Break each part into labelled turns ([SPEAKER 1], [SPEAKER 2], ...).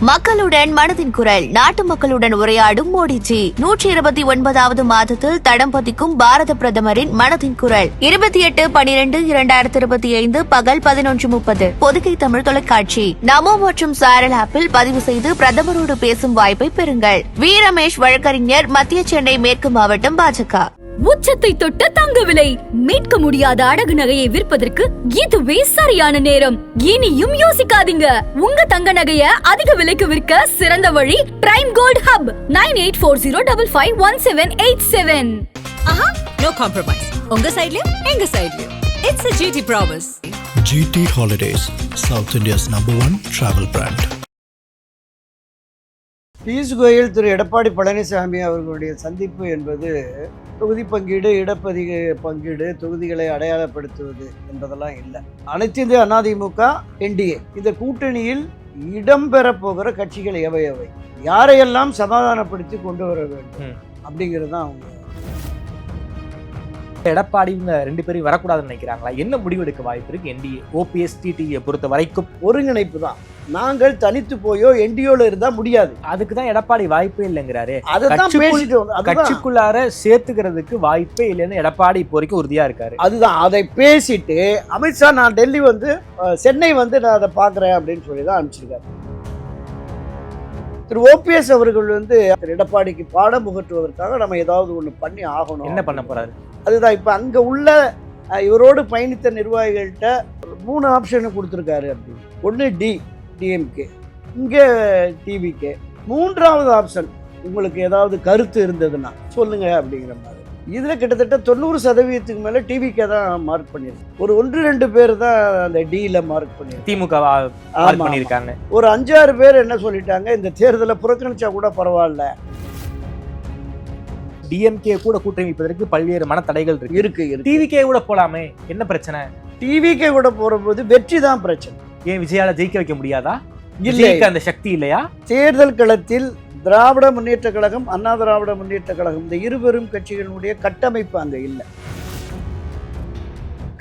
[SPEAKER 1] மக்களுடன் மனதின் குரல். நாட்டு மக்களுடன் உரையாடும் மோடிஜி. 129வது மாதத்தில் தடம் பதிக்கும் பாரத பிரதமரின் மனதின் குரல். 28/12/2025 பகல் 11:30 பொதிகை தமிழ் தொலைக்காட்சி. நமோ மற்றும் சாரல் ஆப்பில் பதிவு செய்து பிரதமரோடு பேசும் வாய்ப்பை பெறுங்கள். வி ரமேஷ் வழக்கறிஞர், மத்திய சென்னை மேற்கு மாவட்டம், பாஜக.
[SPEAKER 2] உச்சத்தை தொட்ட தங்க விலை. மீட்க முடியாத அடகு நகையை விற்பதற்கு இதுவே சரியான நேரம். இனியும் யோசிக்காதீங்க. உங்க தங்க நகைய அதிக விலைக்கு விற்க சிறந்த வழி prime gold hub. 9840551787.
[SPEAKER 3] No compromise. உங்க சைடுலயும் எங்க சைடுலயும். It's a GT promise.
[SPEAKER 4] GT Holidays, South India's #1 travel brand.
[SPEAKER 5] Piyush Goyal திரு எடப்பாடி பழனிசாமி அவர்களுடைய சந்திப்பு என்பது தொகுதி பங்கீடு, இடப்பதிக பங்கீடு, தொகுதிகளை அடையாளப்படுத்துவது என்பதெல்லாம் இல்லை. அனைத்து இந்திய அதிமுக, NDA இந்த கூட்டணியில் இடம்பெறப் போகிற கட்சிகள் எவை எவை, யாரையெல்லாம் சமாதானப்படுத்தி கொண்டு வர வேண்டும் அப்படிங்கிறது தான் அவங்க.
[SPEAKER 6] எடப்பாடி இவங்க 2 பேரும் வரக்கூடாதுன்னு நினைக்கிறாங்களா? என்ன முடிவெடுக்க வாய்ப்பு இருக்கு? NDA OPS TTV பொறுத்த வரைக்கும்
[SPEAKER 5] ஒருங்கிணைப்பு தான். நாங்கள் தனித்து போயோ NDOல இருந்தா முடியாது.
[SPEAKER 6] அதுக்குதான் எடப்பாடி வாய்ப்பே இல்லைங்கிறாரு.
[SPEAKER 5] கட்சிக்குள்ளார
[SPEAKER 6] சேர்த்துக்கிறதுக்கு வாய்ப்பே இல்லைன்னு எடப்பாடி இப்போ வரைக்கும் உறுதியா இருக்காரு.
[SPEAKER 5] அதுதான், அதை பேசிட்டு அமித்ஷா நான் டெல்லி சென்னை நான் அதை பாக்குறேன் அப்படின்னு சொல்லி தான் அனுப்பிச்சிருக்காரு. திரு OPS அவர்கள் திரு எடப்பாடிக்கு பாடம் புகட்டுவதற்காக நம்ம ஏதாவது ஒண்ணு பண்ணி ஆகணும்.
[SPEAKER 6] என்ன பண்ண போறாரு?
[SPEAKER 5] அதுதான் இப்ப அங்க உள்ள இவரோடு பயணித்த நிர்வாகிகள்கிட்ட 3 ஆப்ஷன் கொடுத்துருக்காரு. அப்படின்னு ஒன்று DMK, இங்கே TVK, 3வது ஆப்ஷன் உங்களுக்கு ஏதாவது கருத்து இருந்ததுன்னா சொல்லுங்க அப்படிங்கிற மாதிரி. இதுல கிட்டத்தட்ட 90% மேல TVK தான் மார்க் பண்ணிருக்கு. ஒரு 1-2 பேர் தான் அந்த Dல மார்க் பண்ணிருக்கு.
[SPEAKER 6] திமுக பண்ணிருக்காங்க.
[SPEAKER 5] ஒரு 5-6 பேர் என்ன சொல்லிட்டாங்க, இந்த தேர்தலை புறக்கணிச்சா கூட பரவாயில்ல.
[SPEAKER 6] DMK கூட கூட்டணி வைப்பதற்கு பல்வேறு மன தடைகள் இருக்கு. TVK கூட போலாமே, என்ன பிரச்சனை?
[SPEAKER 5] TVK கூட போறபோது வெற்றி தான் பிரச்சனை.
[SPEAKER 6] ஏன் விஜயால ஜெயிக்க வைக்க முடியாதா? இல்லை, அந்த சக்தி இல்லையா?
[SPEAKER 5] தேர்தல் களத்தில் திராவிட முன்னேற்ற கழகம், அண்ணா திராவிட முன்னேற்ற கழகம் இந்த இருவரும் கட்சிகளுடைய கட்டமைப்பு அங்க இல்லை.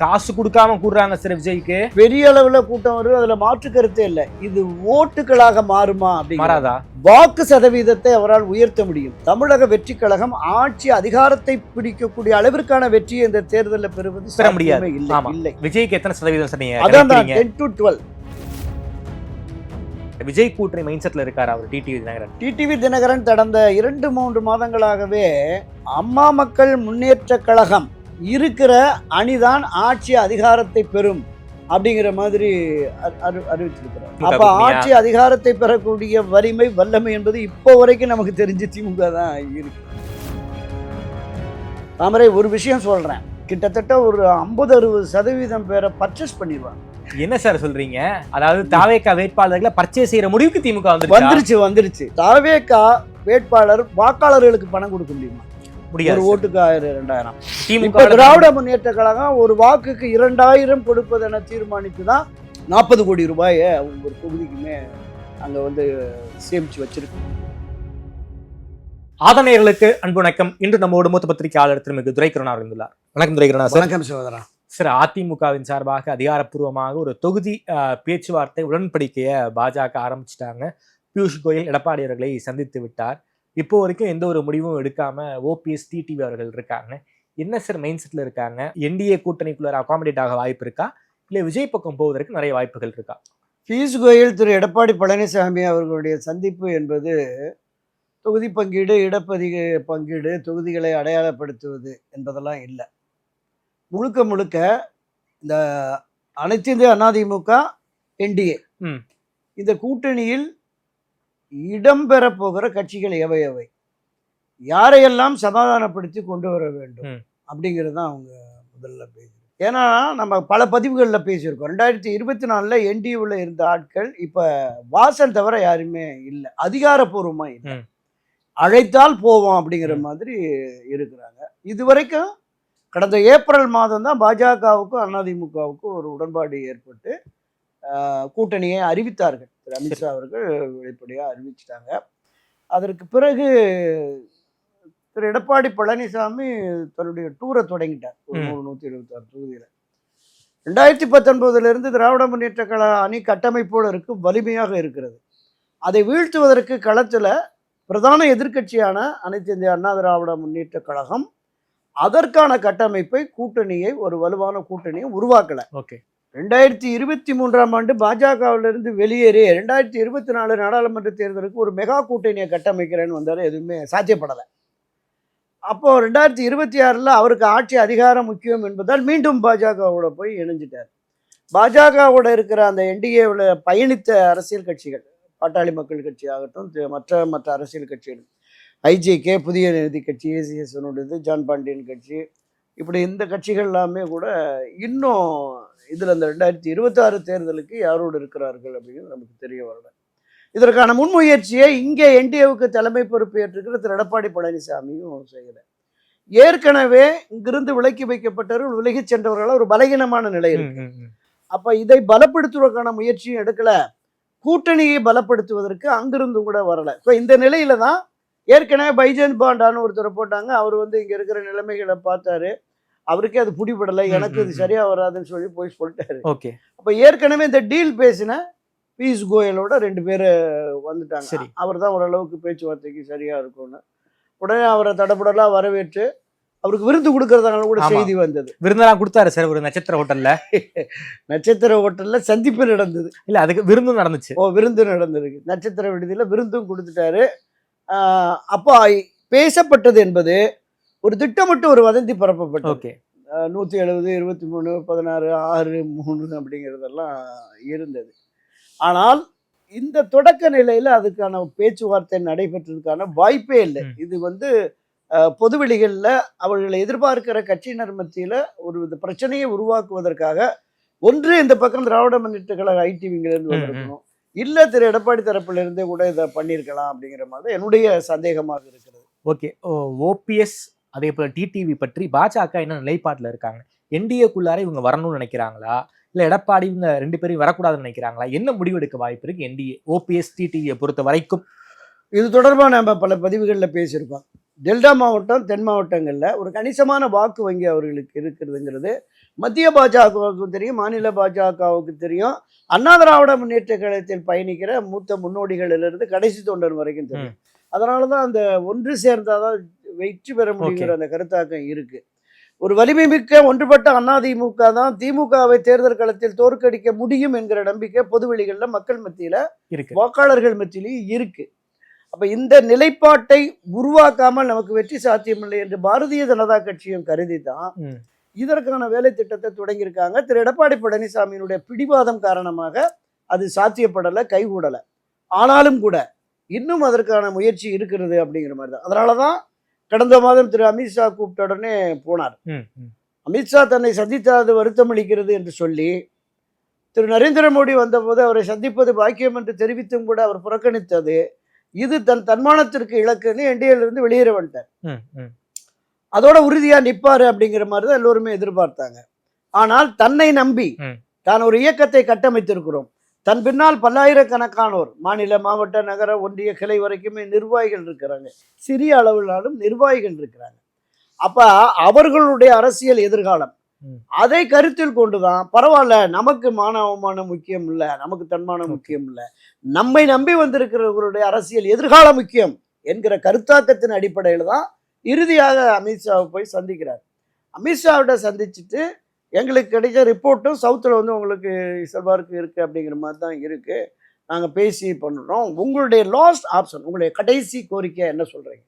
[SPEAKER 6] காசு கொடுக்காம கூடுறாங்க சார். விஜய்க்கு
[SPEAKER 5] பெரிய அளவுல கூட்டம் வரும், அதுல மாற்று கருத்தே இல்லை. இது ஓட்டுகளாக மாறுமா?
[SPEAKER 6] மாறாதா?
[SPEAKER 5] வாக்கு சதவீதத்தை அவரால் உயர்த்த முடியும். தமிழக வெற்றி கழகம் ஆட்சி அதிகாரத்தை பிடிக்கக்கூடிய அளவிற்கான வெற்றியை இந்த தேர்தலில் பெற முடியாது. இல்லை.
[SPEAKER 6] விஜய்க்கு எத்தனை சதவீதம் சொன்னீங்க?
[SPEAKER 5] அதான் 10 to 12.
[SPEAKER 6] விஜய் கூட்டணி மைண்ட் செட்ல இருக்காரு அவர். டிடிவி
[SPEAKER 5] தினகரன் கடந்த 2-3 மாதங்களாகவே அம்மா மக்கள் முன்னேற்ற கழகம் இருக்கிற அணிதான் ஆட்சி அதிகாரத்தை பெறும் அப்படிங்கிற மாதிரி அறிவிச்சிருக்கிறார். அப்ப ஆட்சி அதிகாரத்தை பெறக்கூடிய வலிமை, வல்லமை என்பது இப்போ வரைக்கும் நமக்கு தெரிஞ்சு திமுக தான் இருக்கு. தாமரை, ஒரு விஷயம் சொல்றேன், கிட்டத்தட்ட ஒரு 50-60% பேரை பர்ச்சேஸ் பண்ணிடுவாங்க.
[SPEAKER 6] என்ன சார் சொல்றீங்க? அதாவது தாவேகா வேட்பாளர்களை பர்ச்சேஸ் செய்யற முடிவுக்கு திமுக
[SPEAKER 5] வந்துருச்சு. தாவேகா வேட்பாளர் வாக்காளர்களுக்கு பணம் கொடுக்க முடியுமா? ஒரு ஓட்டுக்கு 1000-2000. இப்ப திராவிட முன்னேற்ற கழகம் ஒரு வாக்குக்கு 2000 கொடுப்பது என தீர்மானித்து தான் 40 கோடி ரூபாயை ஒரு தொகுதிக்குமே அங்க சேமிச்சு வச்சிருக்கு.
[SPEAKER 6] ஆதனையர்களுக்கு அன்பு வணக்கம். இன்று நம்மோடு மூத்த பத்திரிகையாளர் திருமிகு துரைக்கருணா இருந்துள்ளார். வணக்கம் துரைக்கருணா சார்.
[SPEAKER 5] வணக்கம் சகோதரா.
[SPEAKER 6] சார், அதிமுகவின் சார்பாக அதிகாரப்பூர்வமாக ஒரு தொகுதி பேச்சுவார்த்தை உடன்படிக்கையை பாஜக ஆரம்பிச்சிட்டாங்க. பியூஷ் கோயல் எடப்பாடி அவர்களை சந்தித்து விட்டார். இப்போ வரைக்கும் எந்த ஒரு முடிவும் எடுக்காம OPS TTV அவர்கள் இருக்காங்க. என்ன சார் மைண்ட் செட்ல இருக்காங்க? NDA கூட்டணிக்குள்ள அகாமடேட் ஆக வாய்ப்பு இருக்கா, இல்லை விஜய் பக்கம் போவதற்கு நிறைய வாய்ப்புகள் இருக்கா?
[SPEAKER 5] பியூஷ் கோயல் திரு எடப்பாடி பழனிசாமி அவர்களுடைய சந்திப்பு என்பது தொகுதி பங்கீடு, இடப்பதிக பங்கீடு, தொகுதிகளை அடையாளப்படுத்துவது என்பதெல்லாம் இல்லை. முழுக்க இந்த அனைத்து இந்திய அதிமுக, NDA இந்த கூட்டணியில் இடம்பெற போகிற கட்சிகள் எவை எவை, யாரையெல்லாம் சமாதானப்படுத்தி கொண்டு வர வேண்டும் அப்படிங்கிறது தான் அவங்க முதல்ல பேசுகிறோம். ஏன்னா நம்ம பல பதிவுகளில் பேசியிருக்கோம். 2024 NDAவில் இருந்த ஆட்கள் இப்போ வாசன் தவிர யாருமே இல்லை, அதிகாரப்பூர்வமாக இல்லை. அழைத்தால் போவோம் அப்படிங்கிற மாதிரி இருக்கிறாங்க. இதுவரைக்கும் கடந்த ஏப்ரல் மாதம் தான் பாஜகவுக்கும் அதிமுகவுக்கும் ஒரு உடன்பாடு ஏற்பட்டு கூட்டணியை அறிவித்தார்கள். திரு அமித்ஷா அவர்கள் வெளிப்படையாக அறிவிச்சிட்டாங்க. அதற்கு பிறகு திரு எடப்பாடி பழனிசாமி தன்னுடைய டூரை தொடங்கிட்டார். 176 தொகுதியில் 2019 திராவிட முன்னேற்ற கழக அணி கட்டமைப்போடு வலிமையாக இருக்கிறது. அதை வீழ்த்துவதற்கு களத்தில் பிரதான எதிர்க்கட்சியான அனைத்து இந்திய அண்ணா திராவிட முன்னேற்ற கழகம் அதற்கான கட்டமைப்பை கூட்டணியை ஒரு வலுவான கூட்டணியை உருவாக்கலை.
[SPEAKER 6] ஓகே.
[SPEAKER 5] 2023ஆம் ஆண்டு பாஜகவிலிருந்து வெளியேறி 2024 நாடாளுமன்ற தேர்தலுக்கு ஒரு மெகா கூட்டணியை கட்டமைக்கிறேன்னு வந்தார். எதுவுமே சாத்தியப்படலை. அப்போ 2026 அவருக்கு ஆட்சி அதிகாரம் முக்கியம் என்பதால் மீண்டும் பாஜகவோட போய் இணைஞ்சிட்டார். பாஜகவோட இருக்கிற அந்த என்டிஏவில் பயணித்த அரசியல் கட்சிகள், பாட்டாளி மக்கள் கட்சி ஆகட்டும், மற்ற அரசியல் கட்சிகள், ஐஜேகே, புதிய நீதி கட்சி, ஏசிஎஸ்னுடையது, ஜான் பாண்டியன் கட்சி, இப்படி இந்த கட்சிகள் எல்லாமே கூட இன்னும் இதில் இந்த 2026 தேர்தலுக்கு யாரோடு இருக்கிறார்கள் அப்படிங்கிறது நமக்கு தெரிய வரல. இதற்கான முன்முயற்சியை இங்கே என்டிஏவுக்கு தலைமை பொறுப்பு ஏற்றிருக்கிற திரு எடப்பாடி பழனிசாமியும் செய்யலை. ஏற்கனவே இங்கிருந்து விலக்கி வைக்கப்பட்டவர்கள் விலகி சென்றவர்களால் ஒரு பலகீனமான நிலை இருக்கு. அப்ப இதை பலப்படுத்துவதற்கான முயற்சியும் எடுக்கல, கூட்டணியை பலப்படுத்துவதற்கு அங்கிருந்தும் கூட வரல. ஸோ இந்த நிலையில தான் ஏற்கனவே பைஜெயந்த் பாண்டான்னு ஒருத்தரை போட்டாங்க. அவர் இங்க இருக்கிற நிலைமைகளை பார்த்தாரு, அவருக்கே அது பிடிபடலை, எனக்கு இது சரியா வராதுன்னு சொல்லி போய் சொல்லிட்டாரு.
[SPEAKER 6] ஓகே.
[SPEAKER 5] அப்ப ஏற்கனவே இந்த டீல் பேசின பியூஷ் கோயலோட 2 பேர் வந்துட்டாங்க.
[SPEAKER 6] சரி.
[SPEAKER 5] அவர் தான் ஓரளவுக்கு பேச்சுவார்த்தைக்கு சரியா இருக்கும்னு உடனே அவரை தடபுடலாம் வரவேற்று அவருக்கு விருந்து கொடுக்கறதுனால கூட செய்தி வந்தது.
[SPEAKER 6] விருந்தெல்லாம் கொடுத்தாரு சார் ஒரு நட்சத்திர ஹோட்டல்ல.
[SPEAKER 5] நட்சத்திர ஹோட்டல்ல சந்திப்பு நடந்தது.
[SPEAKER 6] இல்ல அதுக்கு விருந்தும் நடந்துச்சு.
[SPEAKER 5] விருந்து நடந்திருக்கு. நட்சத்திர விடுதியில விருந்தும் கொடுத்துட்டாரு. அப்போ பேசப்பட்டது என்பது ஒரு திட்டமிட்டு ஒரு வதந்தி பரப்பப்பட்டது.
[SPEAKER 6] ஓகே.
[SPEAKER 5] 170, 23, 16, 6, 3 அப்படிங்கிறதெல்லாம் இருந்தது. ஆனால் இந்த தொடக்க நிலையில அதுக்கான பேச்சுவார்த்தை நடைபெற்றதுக்கான வாய்ப்பே இல்லை. இது பொதுவெளிகளில் அவர்களை எதிர்பார்க்கிற கட்சியினர் மத்தியில் ஒரு பிரச்சனையை உருவாக்குவதற்காக ஒன்று இந்த பக்கம் திராவிட முன்னேற்ற கழக ஐடிவிங்கிலிருந்து வந்திருக்கணும், இல்லை திரு எடப்பாடி தரப்புல இருந்தே கூட இதை பண்ணியிருக்கலாம் அப்படிங்கிற மாதிரி என்னுடைய சந்தேகமாக இருக்கிறது.
[SPEAKER 6] ஓகே. ஓபிஎஸ் அதே போல டிடிவி பற்றி பாஜக என்ன நிலைப்பாட்டில் இருக்காங்க? என்டிஏக்குள்ளார இவங்க வரணும்னு நினைக்கிறாங்களா, இல்லை எடப்பாடி இவங்க 2 பேரும் வரக்கூடாதுன்னு நினைக்கிறாங்களா? என்ன முடிவெடுக்க வாய்ப்பு இருக்கு என்டிஏ ஓபிஎஸ் டிடிவியை பொறுத்த வரைக்கும்?
[SPEAKER 5] இது தொடர்பாக நம்ம பல பதிவுகளில் பேசியிருக்கோம். டெல்டா மாவட்டம், தென் மாவட்டங்களில் ஒரு கணிசமான வாக்கு வங்கி அவர்களுக்கு இருக்கிறதுங்கிறது மத்திய பாஜகவுக்கு தெரியும், மாநில பாஜகவுக்கு தெரியும், அண்ணா திராவிட முன்னேற்ற கழகத்தில் பயணிக்கிற மூத்த முன்னோடிகளிலிருந்து கடைசி தொண்டன் வரைக்கும் தெரியும். அதனால தான் அந்த ஒன்று சேர்ந்தாதான் வெற்றி பெற முடியுங்கிற அந்த கருத்தாக்கம் இருக்கு. ஒரு வலிமை மிக்க ஒன்றுபட்ட அதிமுக தான் திமுகவை தேர்தல் களத்தில் தோற்கடிக்க முடியும் என்கிற நம்பிக்கை பொதுவெளிகளில் மக்கள் மத்தியில வாக்காளர்கள் மத்தியிலையும் இருக்கு. அப்ப இந்த நிலைப்பாட்டை உருவாக்காமல் நமக்கு வெற்றி சாத்தியமில்லை என்று பாரதிய ஜனதா கட்சியும் கருதி தான் இதற்கான வேலை திட்டத்தை தொடங்கியிருக்காங்க. திரு எடப்பாடி பழனிசாமியினுடைய பிடிவாதம் காரணமாக அது சாத்தியப்படலை, கைகூடலை. ஆனாலும் கூட இன்னும் அதற்கான முயற்சி இருக்கிறது அப்படிங்கிற மாதிரி தான். அதனாலதான் கடந்த மாதம் திரு அமித்ஷா கூப்பிட்ட உடனே போனார். அமித்ஷா தன்னை சந்தித்தாது வருத்தம் அளிக்கிறது என்று சொல்லி திரு நரேந்திர மோடி வந்தபோது அவரை சந்திப்பது பாக்கியம் என்று தெரிவித்தும் கூட அவர் புறக்கணித்தது. இது தன் தன்மானத்திற்கு இலக்குன்னு என்டிஏலிருந்து வெளியேற வந்துட்டார். அதோட உறுதியா நிப்பாரு அப்படிங்கிற மாதிரி தான் எல்லோருமே எதிர்பார்த்தாங்க. ஆனால் தன்னை நம்பி தான் ஒரு இயக்கத்தை கட்டமைத்திருக்கிறோம், தன் பின்னால் பல்லாயிரக்கணக்கானோர் மாநில, மாவட்ட, நகர, ஒன்றிய கிளை வரைக்குமே நிர்வாகிகள் இருக்கிறாங்க, சிறிய அளவிலாலும் நிர்வாகிகள் இருக்கிறாங்க. அப்ப அவர்களுடைய அரசியல் எதிர்காலம் அதை கருத்தில் கொண்டுதான் பரவாயில்ல, நமக்கு மான அவமானம் முக்கியம் இல்லை, நமக்கு தன்மானம் முக்கியம் இல்லை, நம்மை நம்பி வந்திருக்கிறவர்களுடைய அரசியல் எதிர்காலம் முக்கியம் என்கிற கருத்தாக்கத்தின் அடிப்படையில் தான் இறுதியாக அமித்ஷாவை போய் சந்திக்கிறார். அமித்ஷாவிட சந்திச்சுட்டு எங்களுக்கு கிடைச்ச ரிப்போர்ட்டும் சவுத்தில் உங்களுக்கு செல்வாருக்கு இருக்குது அப்படிங்கிற மாதிரி தான் இருக்குது, நாங்கள் பேசி பண்ணுறோம், உங்களுடைய லாஸ்ட் ஆப்ஷன், உங்களுடைய கடைசி கோரிக்கை என்ன சொல்கிறீங்க?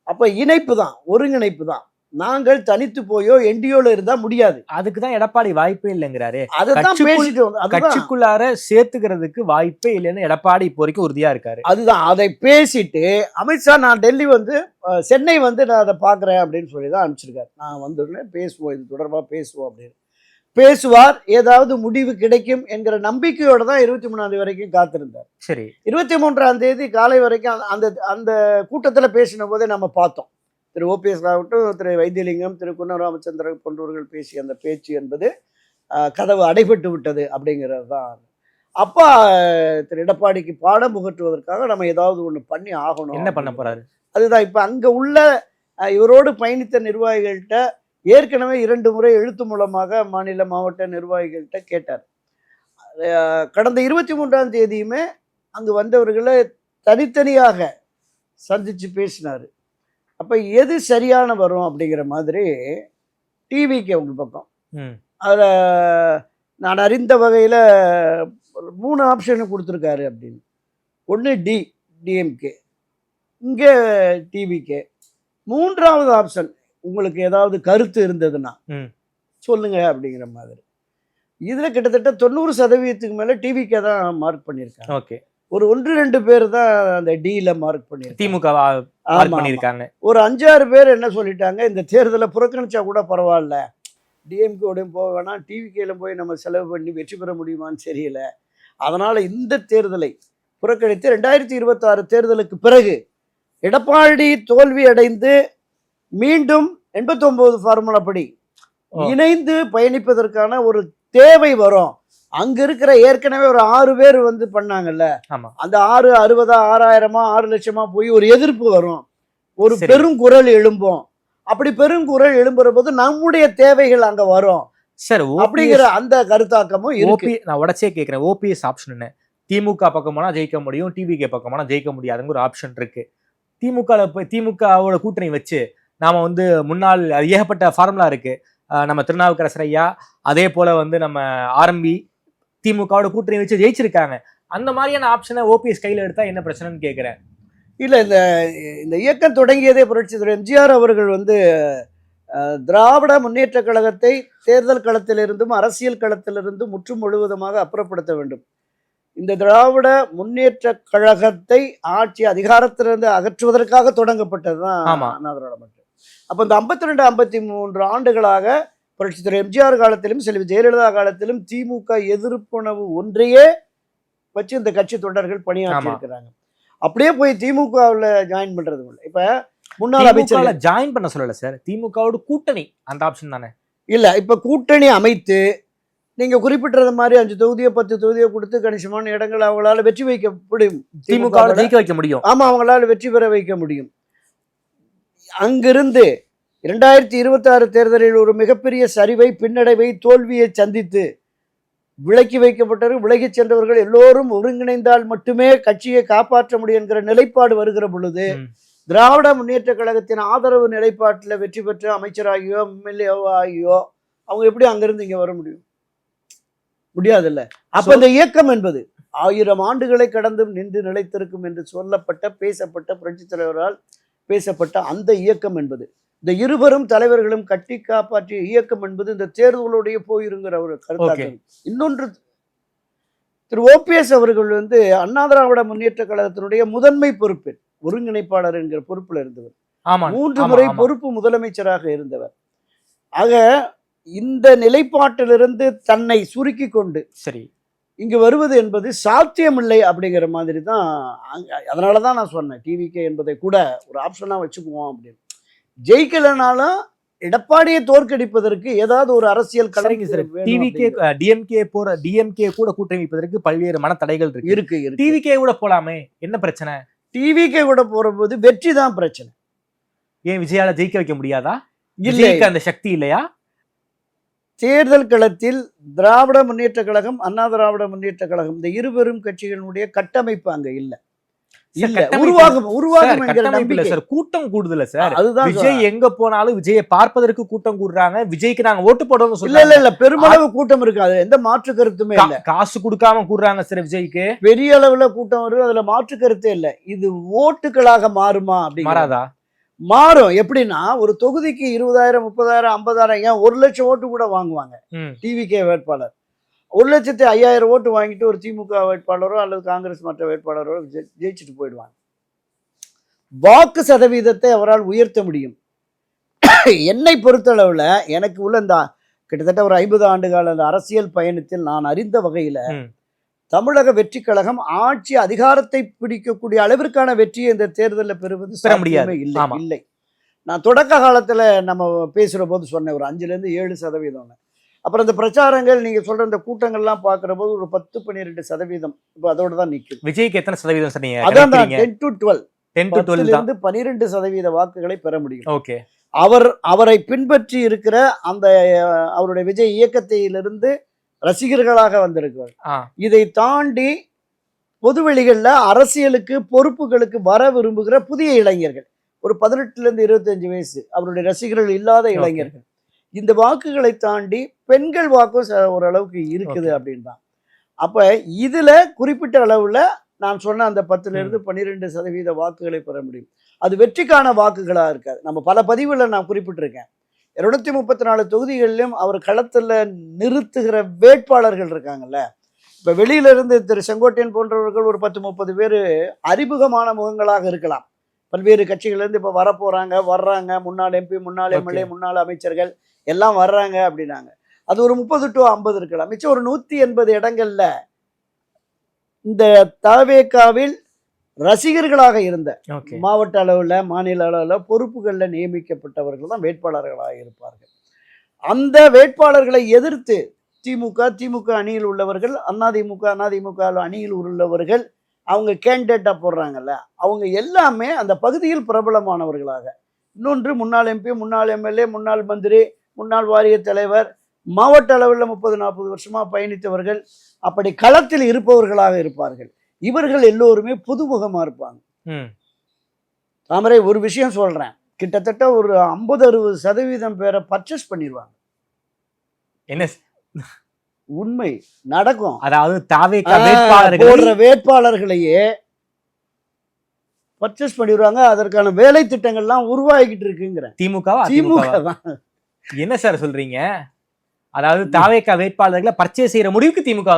[SPEAKER 5] அப்போ இணைப்பு தான், ஒருங்கிணைப்பு தான். நாங்கள் தனித்து போயோ என்டிஓல இருந்தா முடியாது.
[SPEAKER 6] அதுக்குதான் எடப்பாடி வாய்ப்பே இல்லைங்கிறாரு.
[SPEAKER 5] அதுதான் பேசிட்டு
[SPEAKER 6] கட்சிக்குள்ளார சேர்த்துக்கிறதுக்கு வாய்ப்பே இல்லைன்னு எடப்பாடி இப்போ வரைக்கும் உறுதியா இருக்காரு.
[SPEAKER 5] அதுதான் அதை பேசிட்டு அமித்ஷா நான் டெல்லி சென்னை நான் அதை பாக்குறேன் அப்படின்னு சொல்லி தான் அனுப்பிச்சிருக்காரு. நான் வந்துடுறேன், பேசுவோம், இது தொடர்பா பேசுவோம் அப்படின்னு பேசுவார். ஏதாவது முடிவு கிடைக்கும் என்கிற நம்பிக்கையோட தான் 23ஆம் தேதி வரைக்கும் காத்திருந்தார்.
[SPEAKER 6] சரி,
[SPEAKER 5] 23ஆம் தேதி காலை வரைக்கும் அந்த கூட்டத்தில் பேசின போதே நம்ம பார்த்தோம். திரு ஓபிஎஸ் ஆகட்டும், திரு வைத்தியலிங்கம், திரு குன்னம் ராமச்சந்திரன் போன்றவர்கள் பேசிய அந்த பேச்சு என்பது கதவு அடைபட்டு விட்டது அப்படிங்கிறது தான். அப்பா திரு எடப்பாடிக்கு பாடம் புகட்டுவதற்காக நம்ம ஏதாவது ஒன்று பண்ணி ஆகணும்.
[SPEAKER 6] என்ன பண்ண போறாரு?
[SPEAKER 5] அதுதான் இப்போ அங்கே உள்ள இவரோடு பயணித்த நிர்வாகிகள்கிட்ட ஏற்கனவே 2 முறை எழுத்து மூலமாக மாநில, மாவட்ட நிர்வாகிகள்கிட்ட கேட்டார். கடந்த 23ஆம் தேதியுமே அங்கு வந்தவர்களை தனித்தனியாக சந்திச்சு பேசினார். அப்போ எது சரியான வரும் அப்படிங்கிற மாதிரி டிவிக்கு அவங்க பக்கம்
[SPEAKER 6] ம்.
[SPEAKER 5] அதில் நான் அறிந்த வகையில் 3 ஆப்ஷன் கொடுத்துருக்காரு அப்படின்னு. ஒன்று டிஎம்கே, இங்கே டிவிகே. 3வது ஆப்ஷன் உங்களுக்கு ஏதாவது கருத்து இருந்ததுன்னா சொல்லுங்க அப்படிங்கிற மாதிரி. இதில் கிட்டத்தட்ட 90% மேலே டிவிகே தான் மார்க் பண்ணியிருக்காங்க.
[SPEAKER 6] ஓகே.
[SPEAKER 5] ஒரு 1-2 பேர் தான் அந்த டியில் மார்க் பண்ணியிருக்காங்க.
[SPEAKER 6] திமுக பண்ணியிருக்காங்க.
[SPEAKER 5] ஒரு 5-6 பேர் என்ன சொல்லிட்டாங்க, இந்த தேர்தலை புறக்கணிச்சா கூட பரவாயில்ல, டிஎம்கேவோடையும் போக வேணாம், டிவிகேல போய் நம்ம செலவு பண்ணி வெற்றி பெற முடியுமான்னு தெரியல, அதனால் இந்த தேர்தலை புறக்கணித்து 2026 தேர்தலுக்கு பிறகு எடப்பாடி தோல்வி அடைந்து மீண்டும் 89 ஃபார்முலா படி இணைந்து பயணிப்பதற்கான ஒரு தேவை வரும். அங்க இருக்கிற ஏற்கனவே ஒரு 6 பேர் வந்து பண்ணாங்கல்ல, அந்த 6 60 6000 6 லட்சமா போய் ஒரு எதிர்ப்பு வரும், ஒரு பெருங்குரல் எழும்பும். அப்படி பெருங்குரல் எழும்புற போது நம்முடைய தேவைகள் அங்க வரும்
[SPEAKER 6] சார்
[SPEAKER 5] அப்படிங்கிற அந்த கருத்தாக்கமும் இருக்கு.
[SPEAKER 6] நான் உடச்சே கேட்கிறேன், ஓபிஎஸ் ஆப்ஷன் என்ன? திமுக பக்கமானா ஜெயிக்க முடியும், டிவிகே பக்கமானா ஜெயிக்க முடியாதுங்கிற ஒரு ஆப்ஷன் இருக்கு. திமுகவோட கூட்டணி வச்சு நாம வந்து முன்னாள் ஏகப்பட்ட ஃபார்முலா இருக்கு. நம்ம திருநாவுக்கரசர் ஐயா, அதே போல வந்து நம்ம ஆர்எம்பி திமுகவோட கூட்டணி வச்சு ஜெயிச்சிருக்காங்க. அந்த மாதிரியான ஆப்ஷனை ஓபிஎஸ் கையில் எடுத்தா என்ன பிரச்சனைன்னு கேட்கிறேன்.
[SPEAKER 5] இல்லை, இந்த இயக்கம் தொடங்கியதே புரட்சி தலைவர் எம்ஜிஆர் அவர்கள் வந்து திராவிட முன்னேற்ற கழகத்தை தேர்தல் களத்திலிருந்தும் அரசியல் களத்திலிருந்தும் முற்றும் முழுவதுமாக அப்புறப்படுத்த வேண்டும். இந்த திராவிட முன்னேற்ற கழகத்தை ஆட்சி அதிகாரத்திலிருந்து அகற்றுவதற்காக தொடங்கப்பட்டது தான் அண்ணா திராவிட முன்னேற்ற. அப்போ இந்த 52 53 ஆண்டுகளாக புரட்சி தலைவர் எம்ஜிஆர் காலத்திலும் செல்வி ஜெயலலிதா காலத்திலும் திமுக எதிர்ப்புணர்வு ஒன்றையே வச்சு இந்த கட்சி தொண்டர்கள் பணியாற்றி இருக்கிறாங்க. அப்படியே போய் திமுகவில் ஜாயின் பண்றது இல்லை. இப்ப முன்னாள் அமைச்சர்
[SPEAKER 6] ஜாயின் பண்ண சொல்லல சார், திமுகவோட கூட்டணி அந்த ஆப்ஷன் தானே.
[SPEAKER 5] இல்ல, இப்ப கூட்டணி அமைத்து நீங்க குறிப்பிட்டது மாதிரி 5 தொகுதியோ 10 தொகுதியோ கொடுத்து கணிசமான இடங்கள் அவங்களால வெற்றி வைக்க முடியும்,
[SPEAKER 6] திமுக ஜெயிக்க வைக்க முடியும்.
[SPEAKER 5] ஆமா, அவங்களால வெற்றி பெற வைக்க முடியும். அங்கிருந்து 2026 தேர்தலில் ஒரு மிகப்பெரிய சரிவை, பின்னடைவை, தோல்வியை சந்தித்து விலக்கி வைக்கப்பட்டவர்கள், விலகி சென்றவர்கள் எல்லோரும் ஒருங்கிணைந்தால் மட்டுமே கட்சியை காப்பாற்ற முடியும் என்கிற நிலைப்பாடு வருகிற பொழுது திராவிட முன்னேற்ற கழகத்தின் ஆதரவு நிலைப்பாட்டில் வெற்றி பெற்ற அமைச்சராகியோ எம்எல்ஏவோ ஆகியோ அவங்க எப்படி அங்கிருந்து இங்க வர முடியும்? முடியாதுல்ல. அப்ப இந்த இயக்கம் என்பது 1000 ஆண்டுகளை கடந்தும் நின்று நிலைத்திருக்கும் என்று சொல்லப்பட்ட, பேசப்பட்ட, புரட்சி தலைவரால் பேசப்பட்ட அந்த இயக்கம் என்பது, இந்த இருவரும் தலைவர்களும் கட்டி காப்பாற்றிய இயக்கம் என்பது இந்த தேர்தலுடைய போயிருங்கிற ஒரு கருத்தாக்கம். இன்னொன்று, திரு ஓபிஎஸ் அவர்கள் வந்து அண்ணா திராவிட முன்னேற்ற கழகத்தினுடைய முதன்மை பொறுப்பில் ஒருங்கிணைப்பாளர் என்கிற பொறுப்புல இருந்தவர். 3 முறை பொறுப்பு முதலமைச்சராக இருந்தவர். ஆக இந்த நிலைப்பாட்டிலிருந்து தன்னை சுருக்கி கொண்டு சரி இங்கு வருவது என்பது சாத்தியமில்லை அப்படிங்கிற மாதிரி தான். அதனாலதான் நான் சொன்னேன், டிவிகே என்பதை கூட ஒரு ஆப்ஷனா வச்சுக்குவோம் அப்படின்னு. ஜெயிக்கலனாலும் எடப்பாடியை தோற்கடிப்பதற்கு ஏதாவது ஒரு அரசியல்
[SPEAKER 6] டிஎம்கே கூட கூட்டணி வைப்பதற்கு பல்வேறு மன தடைகள் இருக்கு. டிவிகே கூட போலாமே, என்ன பிரச்சனை?
[SPEAKER 5] டிவிகே கூட போறபோது வெற்றி தான் பிரச்சனை.
[SPEAKER 6] ஏன் விஜயால ஜெயிக்க வைக்க முடியாதா? இல்லை, அந்த சக்தி இல்லையா?
[SPEAKER 5] தேர்தல் களத்தில் திராவிட முன்னேற்ற கழகம், அண்ணா திராவிட முன்னேற்ற கழகம், இந்த இருவரும் கட்சிகளுடைய கட்டமைப்பு அங்க இல்ல.
[SPEAKER 6] கூட்டம் கூடுதல சார். அதுதான் விஜய் எங்க போனாலும் விஜயை பார்ப்பதற்கு கூட்டம் கூடுறாங்க. விஜய்க்கு நாங்க ஓட்டு போடுறோம் சொல்ல
[SPEAKER 5] இல்ல, பெருமளவு கூட்டம் இருக்கு, அது எந்த மாற்று கருத்துமே இல்ல.
[SPEAKER 6] காசு கொடுக்காம கூடுறாங்க சார் விஜய்க்கு.
[SPEAKER 5] பெரிய அளவுல கூட்டம் வருது, அதுல மாற்று கருத்தே இல்ல. இது ஓட்டுகளாக மாறுமா? அப்படி மாறாதா? மாறும். எப்படின்னா, ஒரு தொகுதிக்கு 20,000 30,000 50,000 ஏன் 1 லட்சம் ஓட்டு கூட வாங்குவாங்க டிவிகே வேட்பாளர். 1,05,000 ஓட்டு வாங்கிட்டு ஒரு திமுக வேட்பாளரோ அல்லது காங்கிரஸ் மற்ற வேட்பாளரோ ஜெயிச்சுட்டு போயிடுவாங்க. வாக்கு சதவீதத்தை அவரால் உயர்த்த முடியும். என்னை பொறுத்தளவுல எனக்கு உள்ள இந்த கிட்டத்தட்ட ஒரு 50 ஆண்டு கால அரசியல் பயணத்தில் நான் அறிந்த வகையில தமிழக வெற்றி கழகம் ஆட்சி அதிகாரத்தை பிடிக்கக்கூடிய அளவிற்கான வெற்றியை இந்த தேர்தலில் பெறுவது இல்லை. நான் தொடக்க காலத்துல நம்ம பேசுற போது சொன்னேன், ஒரு 5% 7%. அப்புறம் இந்த பிரச்சாரங்கள் நீங்க சொல்ற இந்த கூட்டங்கள்லாம் பாக்குற போது ஒரு 10-12% இப்போ அதோட தான் நிக்குது.
[SPEAKER 6] விஜய்க்கு எத்தனை சதவீதம் சொன்னீங்க?
[SPEAKER 5] அதான் 10 to 12 12% வாக்குகளை பெற முடியும்.
[SPEAKER 6] ஓகே.
[SPEAKER 5] அவரை பின்பற்றி இருக்கிற அந்த அவருடைய விஜய் இயக்கத்திலிருந்து ரசிகர்களாக வந்திருக்கிறார். இதை தாண்டி பொதுவெளிகளில் அரசியலுக்கு பொறுப்புகளுக்கு வர விரும்புகிற புதிய இளைஞர்கள், ஒரு 18லேருந்து 25 வயசு, அவருடைய ரசிகர்கள் இல்லாத இளைஞர்கள், இந்த வாக்குகளை தாண்டி பெண்கள் வாக்கும் ஓரளவுக்கு இருக்குது அப்படின்னு தான். அப்போ இதில் குறிப்பிட்ட அளவில் நான் சொன்ன அந்த 10லேருந்து 12% வாக்குகளை பெற முடியும். அது வெற்றிக்கான வாக்குகளாக இருக்காது. நம்ம பல பதிவுகளில் நான் குறிப்பிட்டிருக்கேன். 234 தொகுதிகளிலும் அவர் களத்தில் நிறுத்துகிற வேட்பாளர்கள் இருக்காங்கல்ல. இப்போ வெளியிலிருந்து திரு செங்கோட்டையன் போன்றவர்கள் ஒரு 10-30 பேர் அறிமுகமான முகங்களாக இருக்கலாம். பல்வேறு கட்சிகள்லேருந்து இப்போ வர்றாங்க, முன்னாள் எம்பி, முன்னாள் எம்எல்ஏ, முன்னாள் அமைச்சர்கள் எல்லாம் வர்றாங்க அப்படின்னாங்க. அது ஒரு 30 to 50 இருக்கலாம். மிச்சம் ஒரு 180 இடங்கள்ல இந்த தவேகாவில் ரசிகர்களாக இருந்த மாவட்ட அளவில், மாநில அளவில் பொறுப்புகளில் நியமிக்கப்பட்டவர்கள் தான் வேட்பாளர்களாக இருப்பார்கள். அந்த வேட்பாளர்களை எதிர்த்து திமுக அணியில் உள்ளவர்கள், அதிமுக அணியில் உள்ளவர்கள், அவங்க கேண்டிடேட்டாக போடுறாங்கல்ல, அவங்க எல்லாமே அந்த பகுதியில் பிரபலமானவர்களாக. இன்னொன்று முன்னாள் எம்பி, முன்னாள் எம்எல்ஏ, முன்னாள் மந்திரி, முன்னாள் வாரிய தலைவர், மாவட்ட அளவில் 30-40 வருஷமாக பயணித்தவர்கள், அப்படி களத்தில் இருப்பவர்களாக இருப்பார்கள். இவர்கள் எல்லோருமே புதுமுகமாக இருப்பாங்க. தாமரை, ஒரு விஷயம் சொல்கிறேன், கிட்டத்தட்ட ஒரு 50-60% பேரை பர்ச்சேஸ் பண்ணிடுவாங்க. என்ன உண்மை நடக்கும்.
[SPEAKER 6] அதாவது
[SPEAKER 5] வேட்பாளர்களையே பர்ச்சேஸ் பண்ணிடுவாங்க. அதற்கான வேலை திட்டங்கள்லாம் உருவாகிக்கிட்டு இருக்குங்கிற திமுக தான்.
[SPEAKER 6] என்ன சார் சொல்றீங்க? அதாவது தாவேகா வேட்பாளர்களை பர்ச்சேஸ் செய்யற முடிவுக்கு திமுக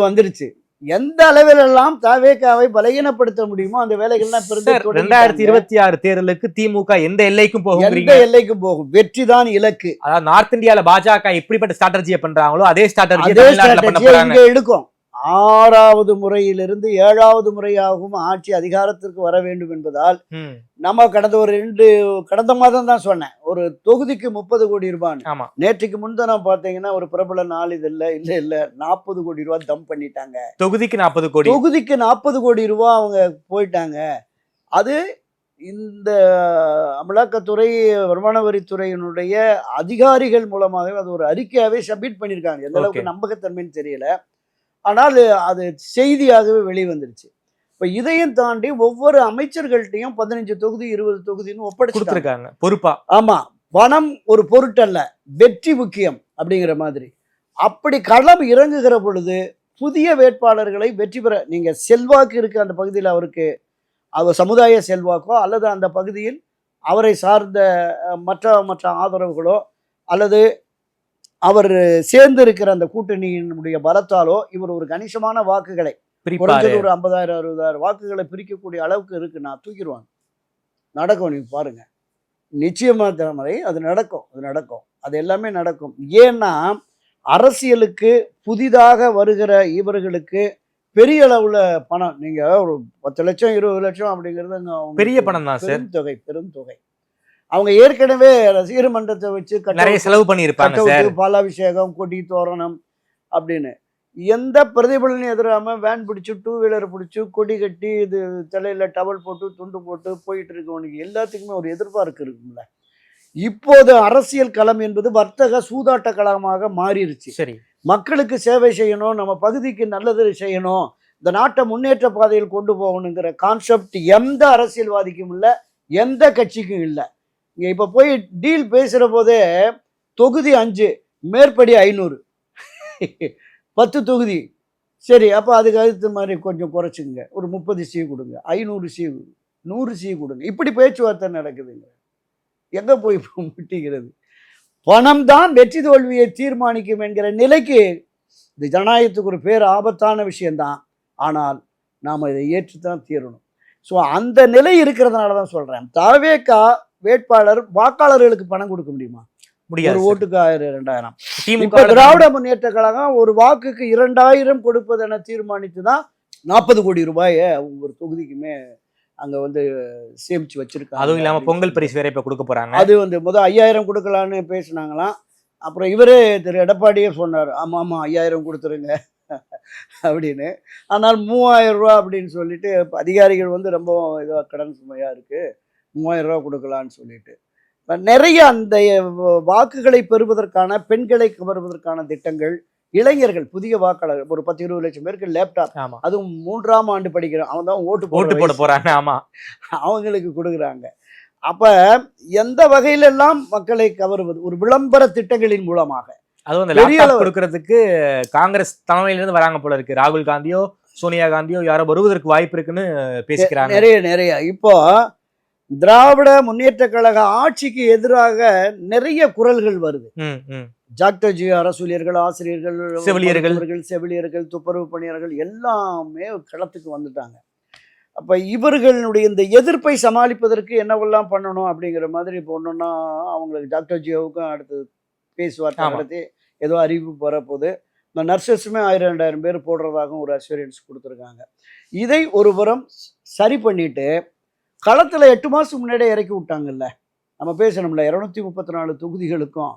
[SPEAKER 5] வந்துருச்சு. எந்த அளவிலெல்லாம் தாவேகாவை பலகீனப்படுத்த முடியுமோ அந்த வேலைகள்லாம்
[SPEAKER 6] 2026 தேர்தலுக்கு திமுக எந்த எல்லைக்கும்
[SPEAKER 5] போகும். வெற்றி தான் இலக்கு.
[SPEAKER 6] அதாவது நார்த் இந்தியால பாஜக எப்படிப்பட்ட ஸ்ட்ராட்டஜியை பண்றாங்களோ அதே ஸ்ட்ராட்டஜி
[SPEAKER 5] இங்க எடுக்கும். 6வது முறையிலிருந்து 7வது முறையாகவும் ஆட்சி அதிகாரத்திற்கு வர வேண்டும் என்பதால் நம்ம கடந்த மாதம் தான் சொன்னேன், ஒரு தொகுதிக்கு 30 கோடி ரூபாய். நேற்றுக்கு முன்தினம் பாத்தீங்கன்னா ஒரு பிரபல நாளிதழ்ல இல்ல 40 கோடி ரூபாய் தம் பண்ணிட்டாங்க.
[SPEAKER 6] தொகுதிக்கு 40 கோடி ரூபாய் அவங்க போயிட்டாங்க. அது இந்த அமலாக்கத்துறை, வருமான வரித்துறையினுடைய அதிகாரிகள் மூலமாகவே அது ஒரு அறிக்கையாவே சப்மிட் பண்ணியிருக்காங்க. எந்த அளவுக்கு நம்பகத்தன்மைன்னு தெரியல, ஆனால் அது செய்தியாகவே வெளிவந்துருச்சு. இப்போ இதையும் தாண்டி ஒவ்வொரு அமைச்சர்கள்ட்டையும் 15 தொகுதி 20 தொகுதின்னு ஒப்படைச்சிருக்காங்க பொறுப்பா.
[SPEAKER 5] ஆமா, பணம் ஒரு பொருட்டல்ல, வெற்றி முக்கியம் அப்படிங்கிற மாதிரி. அப்படி களம் இறங்குகிற பொழுது புதிய வேட்பாளர்களை வெற்றி பெற, நீங்க செல்வாக்கு இருக்கு அந்த பகுதியில், அவருக்கு அவர் சமுதாய செல்வாக்கோ அல்லது அந்த பகுதியில் அவரை சார்ந்த மற்ற ஆதரவுகளோ அல்லது அவர் சேர்ந்து இருக்கிற அந்த கூட்டணியினுடைய பலத்தாலோ இவர் ஒரு கணிசமான வாக்குகளை, ஒரு 50,000-60,000 வாக்குகளை பிரிக்கக்கூடிய அளவுக்கு இருக்குன்னா தூக்கிடுவாங்க. நடக்கும், நீங்க பாருங்க. நிச்சயமா தாமரை, அது நடக்கும். அது எல்லாமே நடக்கும். ஏன்னா அரசியலுக்கு புதிதாக வருகிற இவர்களுக்கு பெரிய அளவுல பணம், நீங்க ஒரு 10 லட்சம் 20 லட்சம் அப்படிங்கிறது
[SPEAKER 6] பெரிய பணம் தான் சார்,
[SPEAKER 5] பெரும் தொகை. அவங்க ஏற்கனவே ரசிகர் மன்றத்தை வச்சு
[SPEAKER 6] நிறைய செலவு பண்ணியிருப்பாங்க,
[SPEAKER 5] பாலாபிஷேகம், கொடி தோரணம் அப்படின்னு. எந்த பிரதிபலனையும் எதிராம வேன் பிடிச்சு, 2 வீலர் பிடிச்சு, கொடி கட்டி, இது தலையில டவல் போட்டு துண்டு போட்டு போயிட்டு இருக்கவனுக்கு எல்லாத்துக்குமே ஒரு எதிர்பார்ப்பு இருக்குல்ல. இப்போது அரசியல் களம் என்பது வர்த்தக சூதாட்ட களமாக மாறிடுச்சு.
[SPEAKER 6] சரி,
[SPEAKER 5] மக்களுக்கு சேவை செய்யணும், நம்ம பகுதிக்கு நல்லது செய்யணும், இந்த நாட்டை முன்னேற்ற பாதையில் கொண்டு போகணுங்கிற கான்செப்ட் எந்த அரசியல்வாதிக்கும் இல்லை, எந்த கட்சிக்கும் இல்லை. இங்கே இப்போ போய் டீல் பேசுகிற போதே தொகுதி 5, மேற்படி 500, 10 தொகுதி. சரி, அப்போ அதுக்கு அடுத்த மாதிரி கொஞ்சம் குறைச்சிங்க, ஒரு 30 சி கொடுங்க, 500 சி, 100 சி கொடுங்க. இப்படி பேச்சுவார்த்தை நடக்குதுங்க. எங்கே போய் முட்டிக்கிறது? பணம் தான் வெற்றி தோல்வியை தீர்மானிக்கும் என்கிற நிலைக்கு இந்த ஜனநாயகத்துக்கு ஒரு பேர் ஆபத்தான விஷயம்தான். ஆனால் நாம் இதை ஏற்றுத்தான் தீரணும். ஸோ அந்த நிலை இருக்கிறதுனால தான் சொல்கிறேன், தவேகா வேட்பாளர் வாக்காளர்களுக்கு பணம் கொடுக்க முடியுமா? ஒரு ஓட்டுக்கு 1000-2000. இப்ப திராவிட முன்னேற்ற கழகம் ஒரு வாக்குக்கு 2000 கொடுப்பது என தீர்மானித்து தான் 40 கோடி ரூபாயை ஒவ்வொரு தொகுதிக்குமே அங்க சேமிச்சு வச்சிருக்காங்க.
[SPEAKER 6] அதுவும் இல்லாம பொங்கல் பரிசு வேற இப்ப கொடுக்க போறாங்க.
[SPEAKER 5] அது முதல் 5000 கொடுக்கலான்னு பேசினாங்களாம். அப்புறம் இவரே திரு எடப்பாடியே சொன்னார், ஆமா 5000 கொடுத்துருங்க அப்படின்னு. ஆனால் 3000 ரூபா அப்படின்னு சொல்லிட்டு அதிகாரிகள் ரொம்ப இதா கடன் சுமையா இருக்கு, 3000 ரூபா கொடுக்கலான்னு சொல்லிட்டு நிறைய அந்த வாக்குகளை பெறுவதற்கான, பெண்களை கவர்வதற்கான திட்டங்கள், இளைஞர்கள் புதிய வாக்காளர்கள் ஒரு 10-20 லட்சம் பேருக்கு லேப்டாப்,
[SPEAKER 6] ஆமா
[SPEAKER 5] அதுவும் 3ஆம் ஆண்டு படிக்கிறான், அவன் தான் ஓட்டு
[SPEAKER 6] ஓட்டு போட போறாங்க. ஆமா
[SPEAKER 5] அவங்களுக்கு கொடுக்குறாங்க. அப்ப எந்த வகையில எல்லாம் மக்களை கவருவது ஒரு விளம்பர திட்டங்களின் மூலமாக.
[SPEAKER 6] அதுவும் அந்த
[SPEAKER 5] பெரிய
[SPEAKER 6] லேப்டாப்
[SPEAKER 5] அளவு-
[SPEAKER 6] கொடுக்கறதுக்கு காங்கிரஸ் தலைமையிலிருந்து வராங்க போல இருக்கு. ராகுல் காந்தியோ சோனியா காந்தியோ யாரோ வருவதற்கு வாய்ப்பு இருக்குன்னு பேசிக்கிறாங்க.
[SPEAKER 5] நிறைய இப்போ திராவிட முன்னேற்ற கழக ஆட்சிக்கு எதிராக நிறைய குரல்கள் வருது.
[SPEAKER 6] ம், ம்.
[SPEAKER 5] டாக்டர் அரசூழியர்கள், ஆசிரியர்கள்,
[SPEAKER 6] செவிலியர்கள்.
[SPEAKER 5] மருத்துவர்கள், செவிலியர்கள், துப்புரவு பணியாளர்கள் எல்லாமே களத்துக்கு வந்துட்டாங்க. அப்ப இவர்களுடைய இந்த எதிர்ப்பை சமாளிப்பதற்கு என்னவெல்லாம் பண்ணணும் அப்படிங்கிற மாதிரி இப்போ ஒன்னொன்னா அவங்களுக்கு டாக்டர் ஜியோவுக்கும் அடுத்து பேச்சுவார்த்தை
[SPEAKER 6] ஆமா.
[SPEAKER 5] நடத்தி ஏதோ அறிவிப்பு வரப்போகுது. இந்த நர்சஸுமே 1000-2000 பேர் போடுறதாகவும் ஒரு அஷூரன்ஸ் கொடுத்துருக்காங்க. இதை ஒரு புறம் சரி பண்ணிட்டு களத்துல 8 மாசம் முன்னாடியே இறக்கி விட்டாங்கல்ல, நம்ம பேசணும்ல 234 தொகுதிகளுக்கும்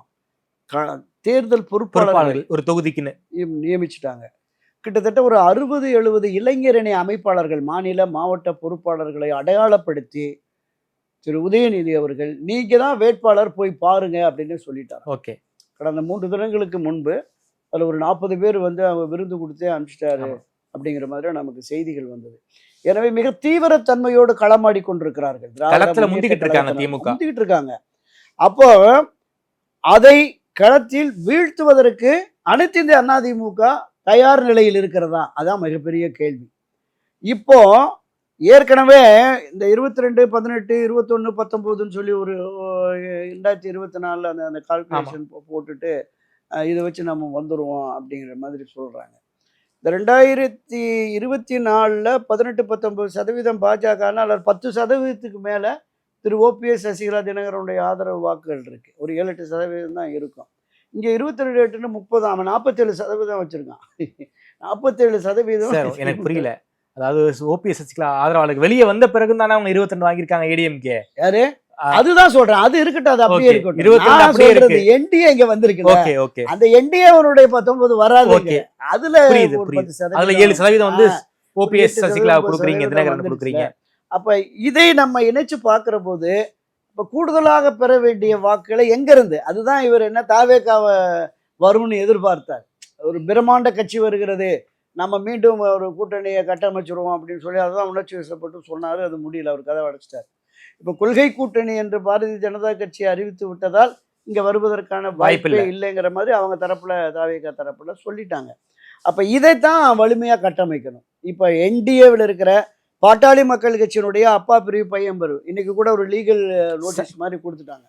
[SPEAKER 5] தேர்தல் பொறுப்பாளர்கள்
[SPEAKER 6] பொறுப்பாளர்கள் ஒரு தொகுதிக்குன்னு
[SPEAKER 5] நியமிச்சுட்டாங்க. கிட்டத்தட்ட ஒரு 60-70 இளைஞரணி அமைப்பாளர்கள், மாநில மாவட்ட பொறுப்பாளர்களை அடையாளப்படுத்தி திரு உதயநிதி அவர்கள் நீங்க தான் வேட்பாளர் போய் பாருங்க அப்படின்னு சொல்லிட்டார்.
[SPEAKER 6] ஓகே.
[SPEAKER 5] கடந்த 3 தினங்களுக்கு முன்பு அதுல ஒரு 40 பேர் வந்து அவங்க விருந்து கொடுத்தே அனுப்பிச்சிட்டாரு
[SPEAKER 6] ஆமா.
[SPEAKER 5] அப்படிங்கிற மாதிரி நமக்கு செய்திகள் வந்தது. எனவே மிக தீவிரத்தன்மையோடு களமாடி கொண்டிருக்கிறார்கள். திராவிட
[SPEAKER 6] களத்துல
[SPEAKER 5] முன்னேற்ற
[SPEAKER 6] முந்திக்கிட்டு இருக்காங்க
[SPEAKER 5] கழகத்தினர்
[SPEAKER 6] திமுக.
[SPEAKER 5] முந்திக்கிட்டு இருக்காங்க. அப்போ அதை களத்தில் வீழ்த்துவதற்கு அனைத்து இந்திய அண்ணா திமுக தயார் நிலையில் இருக்கிறதா? அதான் மிகப்பெரிய கேள்வி. இப்போ ஏற்கனவே இந்த 22, 18, 21, 19 சொல்லி ஒரு 2024 அந்த கால்குலேஷன் போட்டுட்டு இதை வச்சு நம்ம வந்துடுவோம் அப்படிங்கிற மாதிரி சொல்றாங்க. இந்த 2024 18-19% பாஜகனால் 10% மேல திரு ஓபிஎஸ் சசிகலா தினகரனுடைய ஆதரவு வாக்குகள் இருக்கு. ஒரு 7-8% தான் இருக்கும். இங்க 22-30 அவன் 47% வச்சிருக்கான். 47%
[SPEAKER 6] சார் எனக்கு புரியல. அதாவது ஓபிஎஸ் சசிகலா ஆதரவாளர்கள் வெளியே வந்த பிறகு தானே அவங்க 22 வாங்கியிருக்காங்க ஏடிஎம்கே.
[SPEAKER 5] யாரு? அதுதான் சொல்றேன். அது இருக்கட்டும், அது அப்படியே
[SPEAKER 6] Okay.
[SPEAKER 5] இருக்கட்டும்.
[SPEAKER 6] 22
[SPEAKER 5] நான்
[SPEAKER 6] அப்படியே
[SPEAKER 5] சொல்றது
[SPEAKER 6] இருக்கு.
[SPEAKER 5] என்டிஏ இங்க வந்திருக்குல்ல,
[SPEAKER 6] ஓகே ஓகே
[SPEAKER 5] அந்த என்டிஏவனுடைய 19 வராது.
[SPEAKER 6] ஓகே.
[SPEAKER 5] அதுல
[SPEAKER 6] புரியுது
[SPEAKER 5] ஒரு
[SPEAKER 6] புரியுது.
[SPEAKER 5] 10%
[SPEAKER 6] அதுல 7% வந்து
[SPEAKER 5] ஆ,
[SPEAKER 6] ஓபிஎஸ்
[SPEAKER 5] 8%
[SPEAKER 6] சசிகலா கொடுக்குறீங்க,
[SPEAKER 5] 9%
[SPEAKER 6] தினகரன்
[SPEAKER 5] வந்துருச்சுல.
[SPEAKER 6] கொடுக்குறீங்க.
[SPEAKER 5] அப்ப இதை நம்ம இணைச்சு பார்க்கிற போது இப்ப கூடுதலாக பெற வேண்டிய வாக்குகளை எங்க இருந்து, அதுதான் இவர் என்ன தாவேக்காவை வரும்னு எதிர்பார்த்தார். ஒரு பிரம்மாண்ட கட்சி வருகிறது, நம்ம மீண்டும் ஒரு கூட்டணியை கட்டமைச்சிருவோம் அப்படின்னு சொல்லி அதுதான் உணர்ச்சி வசப்பட்டு சொன்னாரு. அது முடியல, அவர் கதை அடைச்சிட்டார். இப்ப கொள்கை கூட்டணி என்று பாரதிய ஜனதா கட்சி அறிவித்து விட்டதால் இங்க வருவதற்கான வாய்ப்பே இல்லைங்கிற மாதிரி அவங்க தரப்புல, தாவேகா தரப்புல சொல்லிட்டாங்க. அப்ப இதைத்தான் வலிமையா கட்டமைக்கணும். இப்ப என்டிஏவில் இருக்கிற பாட்டாளி மக்கள் கட்சியினுடைய அப்பா பிரிவு பையன் பிரிவு இன்னைக்கு கூட ஒரு லீகல் நோட்டீஸ் மாதிரி கொடுத்துட்டாங்க.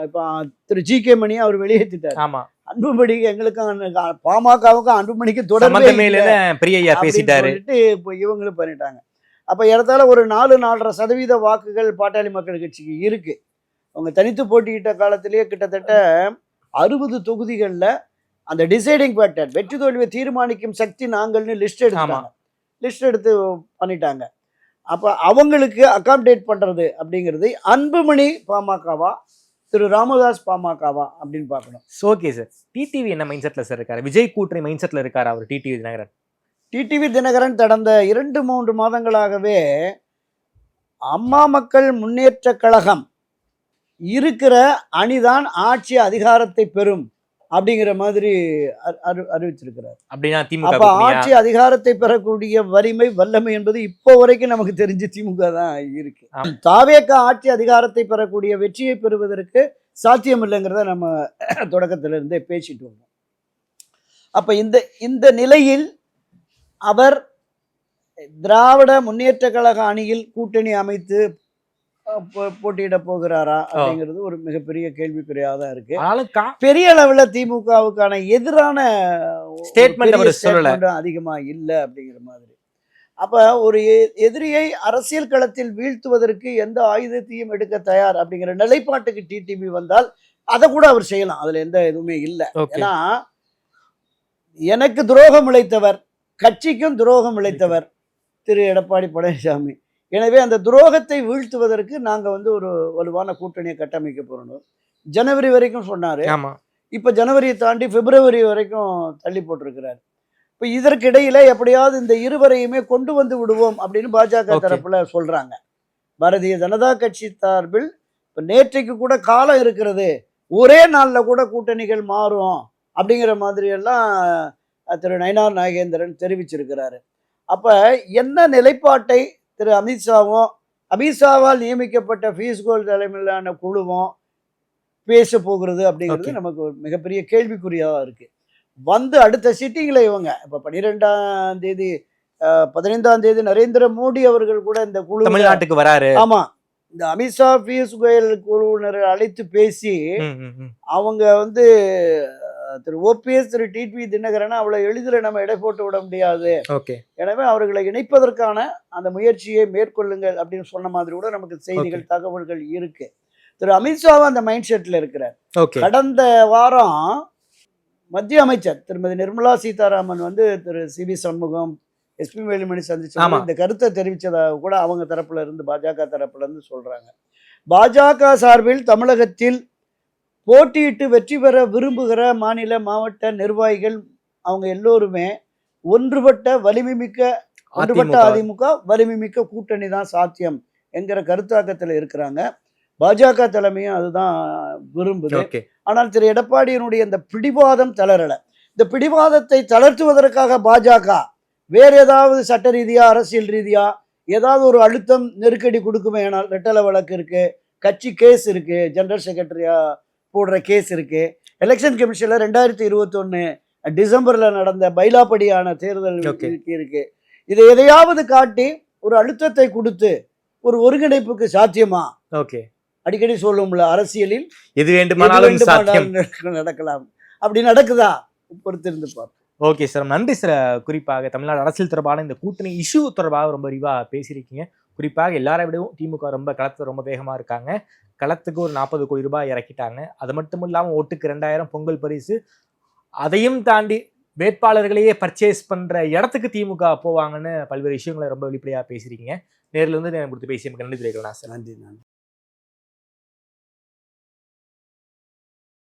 [SPEAKER 5] இப்ப திரு ஜி.கே. மணி அவர் வெளியேற்றிட்டார்.
[SPEAKER 6] ஆமா.
[SPEAKER 5] அன்புமணிக்கு எங்களுக்கும் பாமகவுக்கும் அன்புமணிக்கு தொடர்பே
[SPEAKER 6] சம்பந்தமே
[SPEAKER 5] இல்லை
[SPEAKER 6] இல்லைன்னு பெரியய்யா
[SPEAKER 5] அப்படின்னு
[SPEAKER 6] பேசிட்டாரு.
[SPEAKER 5] சொல்லிட்டு இப்போ இவங்களும் பண்ணிட்டாங்க. அப்ப இடத்தால ஒரு 4-4.5% வாக்குகள் பாட்டாளி மக்கள் கட்சிக்கு இருக்கு. அவங்க தனித்து போட்டியிட்ட காலத்திலேயே கிட்டத்தட்ட 60 தொகுதிகள்ல அந்த டிசைடிங் பேட்டர், வெற்றி தோல்வியை தீர்மானிக்கும் சக்தி நாங்கள்னு லிஸ்ட் எடுத்தாங்க. லிஸ்ட் எடுத்து பண்ணிட்டாங்க. அப்ப அவங்களுக்கு அகாமடேட் பண்றது அப்படிங்கிறது அன்புமணி பாமகவா, திரு ராமதாஸ் பாமகவா அப்படின்னு பார்க்கணும்.
[SPEAKER 6] Okay sir. டிடிவி என்ன மைண்ட் செட்ல சார் இருக்காரு? விஜய் கூட்டணி மைண்ட் செட்ல இருக்காரு அவர் டிடிவி தினகரன்?
[SPEAKER 5] டிடிவி தினகரன் கடந்த 2-3 மாதங்களாகவே அம்மா மக்கள் முன்னேற்ற கழகம் இருக்கிற அணிதான் ஆட்சி அதிகாரத்தை பெறும் அப்படிங்கிற மாதிரி அறிவிச்சிருக்கிறார்.
[SPEAKER 6] அப்படின்னா திமுக
[SPEAKER 5] அப்ப ஆட்சி அதிகாரத்தை பெறக்கூடிய வலிமை வல்லமை என்பது இப்போ வரைக்கும் நமக்கு தெரிஞ்சு திமுக தான் இருக்கு. தாவேகா ஆட்சி அதிகாரத்தை பெறக்கூடிய வெற்றியை பெறுவதற்கு சாத்தியம் இல்லைங்கிறத நம்ம தொடக்கத்துல இருந்தே பேசிட்டு வந்தோம். அப்ப இந்த நிலையில் அவர் திராவிட முன்னேற்ற கழக அணியில் கூட்டணி அமைத்து போட்டியிட போகிறாரா அப்படிங்கிறது ஒரு மிகப்பெரிய கேள்விக்குறியாக தான் இருக்கு. பெரிய அளவுல திமுகவுக்கான எதிரான ஸ்டேட்மெண்ட் அதிகமா இல்லை அப்படிங்கிற மாதிரி. அப்ப ஒரு எதிரியை அரசியல் களத்தில் வீழ்த்துவதற்கு எந்த ஆயுதத்தையும் எடுக்க தயார் அப்படிங்கிற நிலைப்பாட்டுக்கு டிடிவி வந்தால் அதை கூட அவர் செய்யலாம். அதுல எந்த எதுவுமே இல்லை. ஏன்னா எனக்கு துரோகம் இழைத்தவர், கட்சிக்கும் துரோகம் இழைத்தவர் திரு எடப்பாடி பழனிசாமி. எனவே அந்த துரோகத்தை வீழ்த்துவதற்கு நாங்க ஒரு வலுவான கூட்டணியை கட்டமைக்க போறோம். ஜனவரி வரைக்கும் சொன்னாரு. இப்ப ஜனவரியை தாண்டி பிப்ரவரி வரைக்கும் தள்ளி போட்டிருக்கிறார். இப்ப இதற்கிடையில எப்படியாவது இந்த இருவரையுமே கொண்டு வந்து விடுவோம் அப்படின்னு பாஜக தரப்புல சொல்றாங்க. பாரதிய ஜனதா கட்சி சார்பில் இப்ப நேற்றைக்கு கூட காலம் இருக்கிறது, ஒரே நாள்ல கூட கூட்டணிகள் மாறும் அப்படிங்கிற மாதிரியெல்லாம் திரு நயினார் நாகேந்திரன் தெரிவிச்சிருக்கிறாரு. அப்போ என்ன நிலைப்பாட்டை திரு அமித்ஷாவால் நியமிக்கப்பட்ட பீஸ்கோல் தலைமையிலான குழுவும் பேச போகிறது அப்படிங்கிறது நமக்கு ஒரு மிகப்பெரிய கேள்விக்குறியாக இருக்கு. வந்து அடுத்த சிட்டிங்கில் இவங்க இப்போ 12ஆம் தேதி 15ஆம் தேதி நரேந்திர மோடி அவர்கள் கூட இந்த குழு
[SPEAKER 6] தமிழ்நாட்டுக்கு வராரு.
[SPEAKER 5] ஆமா, இந்த அமித்ஷா பியூஷ் கோயல் குழுவினரை அழைத்து பேசி அவங்க வந்து திரு ஓபிஎஸ் திரு டிடிவி தினகரனை அவ்வளவு எளிதில் நம்ம எடை போட்டு விட முடியாது, எனவே அவர்களை இணைப்பதற்கான அந்த முயற்சியை மேற்கொள்ளுங்கள் அப்படின்னு சொன்ன மாதிரி கூட நமக்கு செய்திகள் தகவல்கள் இருக்கு. திரு அமித்ஷாவும் அந்த மைண்ட் செட்ல இருக்கிறார். கடந்த வாரம் மத்திய அமைச்சர் திருமதி நிர்மலா சீதாராமன் வந்து திரு சிவி சண்முகம் எஸ்பி வேலுமணி சந்திச்சு இந்த கருத்தை தெரிவித்ததாக கூட அவங்க தரப்புல இருந்து பாஜக தரப்புல இருந்து சொல்றாங்க. பாஜக சார்பில் தமிழகத்தில் போட்டியிட்டு வெற்றி பெற விரும்புகிற மாநில மாவட்ட நிர்வாகிகள் அவங்க எல்லோருமே ஒன்றுபட்ட அதிமுக வலிமை மிக்க கூட்டணி தான் சாத்தியம் என்கிற கருத்தாக்கத்தில் இருக்கிறாங்க. பாஜக தலைமையும் அதுதான் விரும்புது. ஆனால் திரு எடப்பாடியினுடைய இந்த பிடிவாதம் தளரல. இந்த பிடிவாதத்தை தளர்த்துவதற்காக பாஜக வேற ஏதாவது சட்ட ரீதியா அரசியல் ரீதியா ஏதாவது ஒரு அழுத்தம் நெருக்கடி கொடுக்குமே. ஆனால் ரெட்டலை வழக்கு இருக்கு, கட்சி கேஸ் இருக்கு, ஜெனரல் செக்ரட்டரியா போடுற கேஸ் இருக்கு, எலெக்ஷன் கமிஷன்ல 2021 டிசம்பர்ல நடந்த பைலாப்படியான தேர்தல் இருக்கு. இதை எதையாவது காட்டி ஒரு அழுத்தத்தை கொடுத்து ஒரு ஒருங்கிணைப்புக்கு சாத்தியமா? அடிக்கடி சொல்லும்ல, அரசியலில் எது வேண்டுமானாலும் நடக்கலாம். அப்படி நடக்குதா? பொறுத்திருந்து பார்ப்போம்.
[SPEAKER 6] ஓகே சார், நன்றி சார். குறிப்பாக தமிழ்நாடு அரசியல் தொடர்பான இந்த கூட்டணி இஷ்யூ தொடர்பாக ரொம்ப விரிவா பேசியிருக்கீங்க. குறிப்பாக எல்லாரை விடவும் திமுக ரொம்ப களத்துல ரொம்ப வேகமா இருக்காங்க. களத்துக்கு ஒரு 40 கோடி ரூபாய் இறக்கிட்டாங்க. அது மட்டும் இல்லாமல் ஓட்டுக்கு 2000 பொங்கல் பரிசு, அதையும் தாண்டி வேட்பாளர்களையே பர்ச்சேஸ் பண்ற இடத்துக்கு திமுக போவாங்கன்னு பல்வேறு விஷயங்களை ரொம்ப வெளிப்படையா பேசியிருக்கீங்க. நேரில் வந்து கொடுத்து பேசி நமக்கு நன்றி தெரிவிக்கலாம் சார்.
[SPEAKER 5] நன்றி.